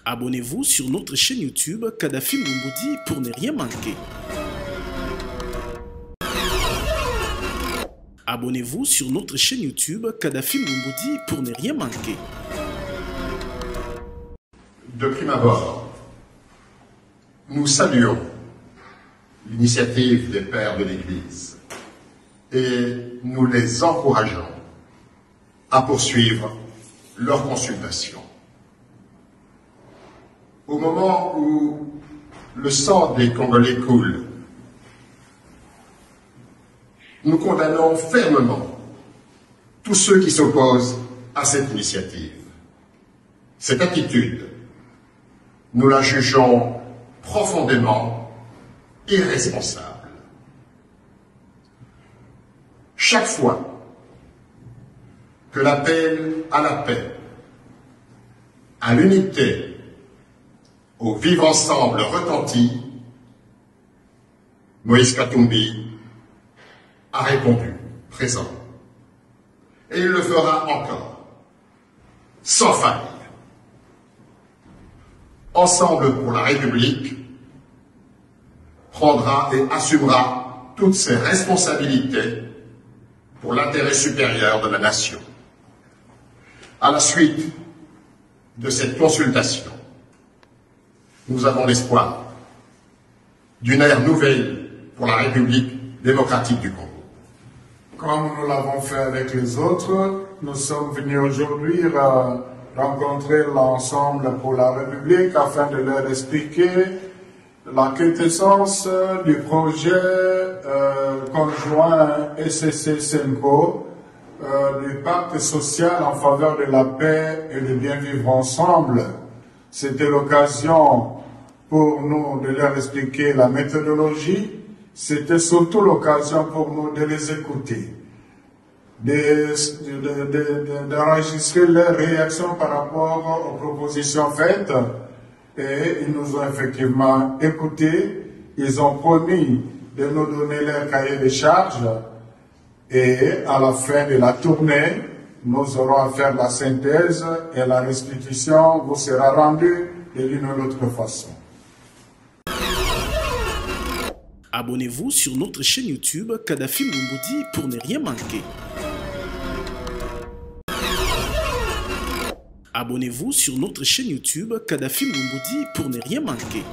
Abonnez-vous sur notre chaîne YouTube Kadhafi Moumoudi pour ne rien manquer. Abonnez-vous sur notre chaîne YouTube Kadhafi Moumoudi pour ne rien manquer. De prime abord, nous saluons l'initiative des pères de l'Église et nous les encourageons à poursuivre leurs consultations. Au moment où le sang des Congolais coule, nous condamnons fermement tous ceux qui s'opposent à cette initiative. Cette attitude, nous la jugeons profondément irresponsable. Chaque fois que l'appel à la paix, à l'unité, au vivre ensemble retentit, Moïse Katumbi a répondu présent. Et il le fera encore, sans faille. Ensemble pour la République prendra et assumera toutes ses responsabilités pour l'intérêt supérieur de la nation. À la suite de cette consultation, nous avons l'espoir d'une ère nouvelle pour la République démocratique du Congo. Comme nous l'avons fait avec les autres, nous sommes venus aujourd'hui rencontrer l'ensemble pour la République afin de leur expliquer la quintessence du projet conjoint SCC-SENCO, du pacte social en faveur de la paix et du bien vivre ensemble. C'était l'occasion pour nous de leur expliquer la méthodologie. C'était surtout l'occasion pour nous de les écouter, d'enregistrer leurs réactions par rapport aux propositions faites. Et ils nous ont effectivement écoutés. Ils ont promis de nous donner leur cahier de charges. Et à la fin de la tournée, nous aurons à faire la synthèse et la restitution vous sera rendue de l'une ou l'autre façon. Abonnez-vous sur notre chaîne YouTube Kadhafi Moumoudi pour ne rien manquer. Abonnez-vous sur notre chaîne YouTube Kadhafi Moumoudi pour ne rien manquer.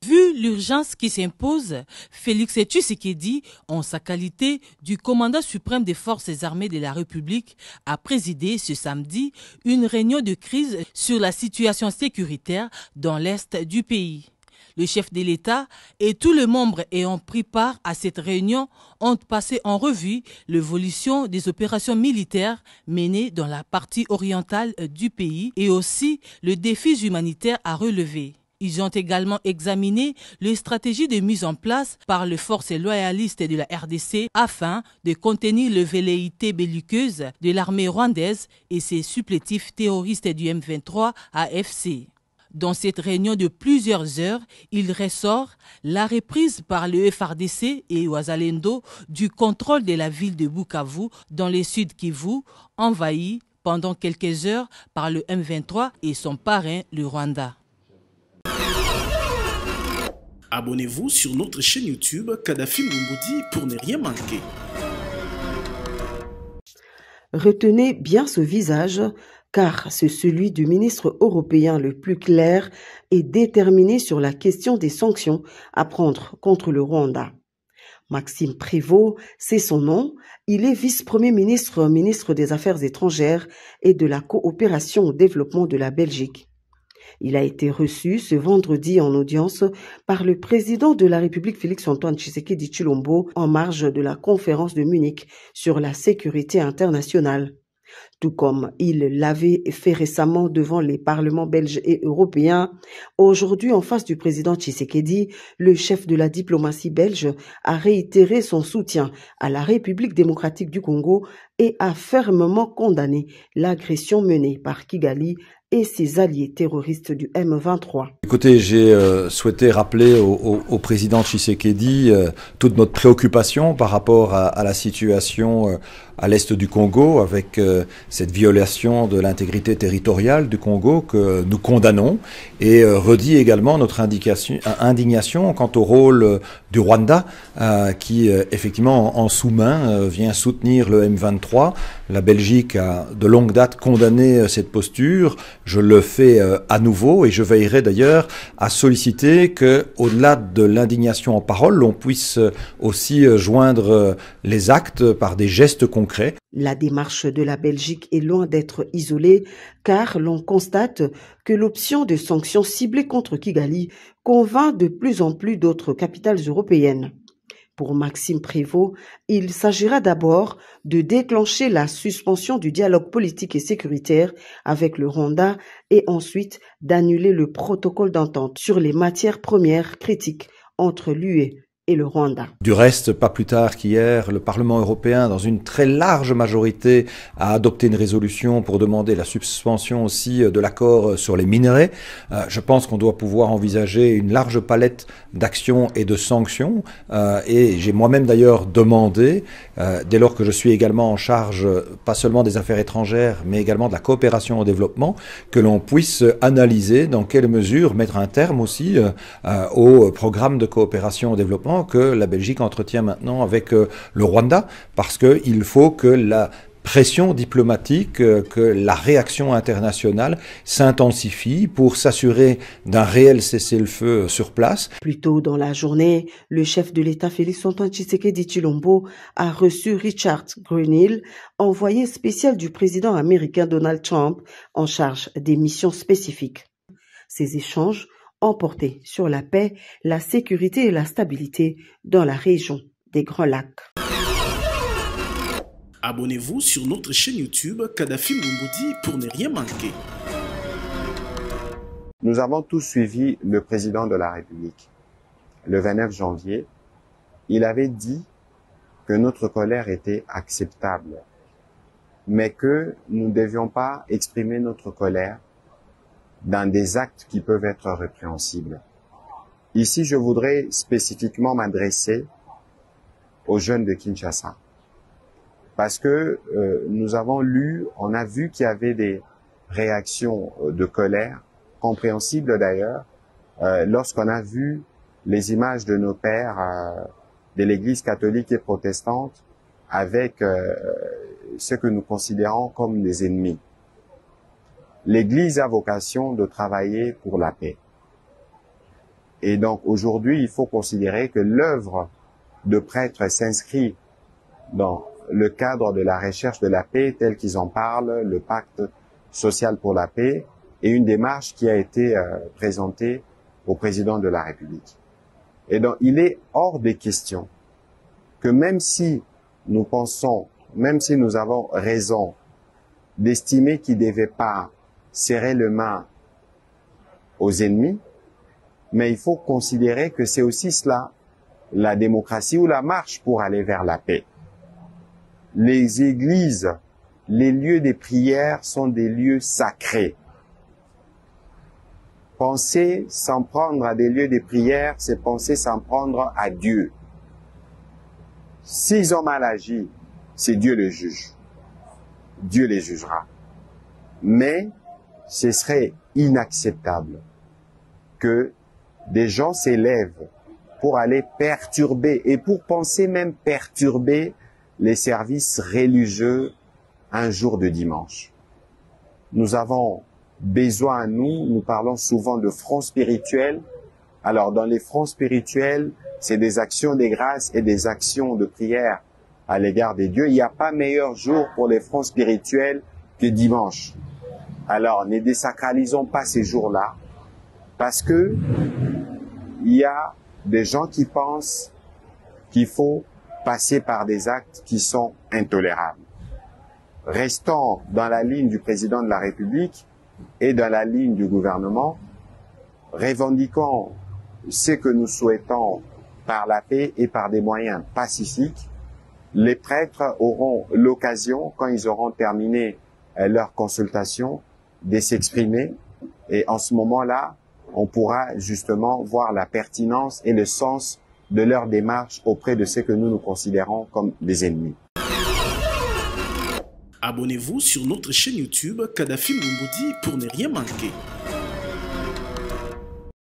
Vu l'urgence qui s'impose, Félix Tshisekedi, en sa qualité du commandant suprême des forces armées de la République, a présidé ce samedi une réunion de crise sur la situation sécuritaire dans l'est du pays. Le chef de l'État et tous les membres ayant pris part à cette réunion ont passé en revue l'évolution des opérations militaires menées dans la partie orientale du pays et aussi les défis humanitaires à relever. Ils ont également examiné les stratégies de mise en place par les forces loyalistes de la RDC afin de contenir les velléités belliqueuses de l'armée rwandaise et ses supplétifs terroristes du M23 AFC. Dans cette réunion de plusieurs heures, il ressort la reprise par le FARDC et Wazalendo du contrôle de la ville de Bukavu dans le sud Kivu, envahi pendant quelques heures par le M23 et son parrain, le Rwanda. Abonnez-vous sur notre chaîne YouTube Kadhafi Moumoudi pour ne rien manquer. Retenez bien ce visage, car c'est celui du ministre européen le plus clair et déterminé sur la question des sanctions à prendre contre le Rwanda. Maxime Prévost, c'est son nom. Il est vice-premier ministre, ministre des Affaires étrangères et de la coopération au développement de la Belgique. Il a été reçu ce vendredi en audience par le président de la République Félix-Antoine Tshisekedi Tshilombo en marge de la conférence de Munich sur la sécurité internationale. Tout comme il l'avait fait récemment devant les parlements belges et européens, aujourd'hui en face du président Tshisekedi, le chef de la diplomatie belge a réitéré son soutien à la République démocratique du Congo et a fermement condamné l'agression menée par Kigali et ses alliés terroristes du M23. Écoutez, j'ai souhaité rappeler au président Tshisekedi toute notre préoccupation par rapport à la situation à l'est du Congo, avec cette violation de l'intégrité territoriale du Congo que nous condamnons, et redit également notre indignation quant au rôle du Rwanda, qui effectivement en sous-main vient soutenir le M23. La Belgique a de longue date condamné cette posture. Je le fais à nouveau, et je veillerai d'ailleurs à solliciter que, au-delà de l'indignation en parole, l'on puisse aussi joindre les actes par des gestes concrets. La démarche de la Belgique est loin d'être isolée, car l'on constate que l'option de sanctions ciblées contre Kigali convainc de plus en plus d'autres capitales européennes. Pour Maxime Prévost, il s'agira d'abord de déclencher la suspension du dialogue politique et sécuritaire avec le Rwanda et ensuite d'annuler le protocole d'entente sur les matières premières critiques entre l'UE et le Rwanda. Du reste, pas plus tard qu'hier, le Parlement européen, dans une très large majorité, a adopté une résolution pour demander la suspension aussi de l'accord sur les minerais. Je pense qu'on doit pouvoir envisager une large palette d'actions et de sanctions. Et j'ai moi-même d'ailleurs demandé, dès lors que je suis également en charge, pas seulement des affaires étrangères, mais également de la coopération au développement, que l'on puisse analyser dans quelle mesure mettre un terme aussi au programme de coopération au développement que la Belgique entretient maintenant avec le Rwanda, parce qu'il faut que la pression diplomatique, que la réaction internationale s'intensifie pour s'assurer d'un réel cessez-le-feu sur place. Plus tôt dans la journée, le chef de l'État Félix-Antoine Tshisekedi Tshilombo a reçu Richard Grenell, envoyé spécial du président américain Donald Trump en charge des missions spécifiques. Ces échanges ont porté sur la paix, la sécurité et la stabilité dans la région des Grands Lacs. Abonnez-vous sur notre chaîne YouTube Kadhafi Moumoudi pour ne rien manquer. Nous avons tous suivi le président de la République. Le 29 janvier, il avait dit que notre colère était acceptable, mais que nous ne devions pas exprimer notre colère dans des actes qui peuvent être répréhensibles. Ici, je voudrais spécifiquement m'adresser aux jeunes de Kinshasa. Parce que nous avons lu, on a vu qu'il y avait des réactions de colère, compréhensibles d'ailleurs, lorsqu'on a vu les images de nos pères de l'Église catholique et protestante avec ce que nous considérons comme des ennemis. L'Église a vocation de travailler pour la paix. Et donc aujourd'hui, il faut considérer que l'œuvre de prêtres s'inscrit dans le cadre de la recherche de la paix, tel qu'ils en parlent, le pacte social pour la paix, et une démarche qui a été présentée au président de la République. Et donc, il est hors des questions que même si nous pensons, même si nous avons raison d'estimer qu'il ne devait pas serrer les mains aux ennemis, mais il faut considérer que c'est aussi cela, la démocratie ou la marche pour aller vers la paix. Les églises, les lieux des prières sont des lieux sacrés. Penser s'en prendre à des lieux de prière, c'est penser s'en prendre à Dieu. S'ils ont mal agi, c'est Dieu le juge. Dieu les jugera. Mais ce serait inacceptable que des gens s'élèvent pour aller perturber et pour penser même perturber les services religieux un jour de dimanche. Nous avons besoin, nous parlons souvent de front spirituel. Alors, dans les fronts spirituels, c'est des actions de grâce et des actions de prière à l'égard des dieux. Il n'y a pas meilleur jour pour les fronts spirituels que dimanche. Alors, ne désacralisons pas ces jours-là, parce que il y a des gens qui pensent qu'il faut passer par des actes qui sont intolérables. Restons dans la ligne du président de la République et dans la ligne du gouvernement. Revendiquons ce que nous souhaitons par la paix et par des moyens pacifiques. Les prêtres auront l'occasion, quand ils auront terminé leur consultation, de s'exprimer. Et en ce moment-là, on pourra justement voir la pertinence et le sens de leur démarche auprès de ceux que nous considérons comme des ennemis. Abonnez-vous sur notre chaîne YouTube Kadhafi Moumoudi pour ne rien manquer.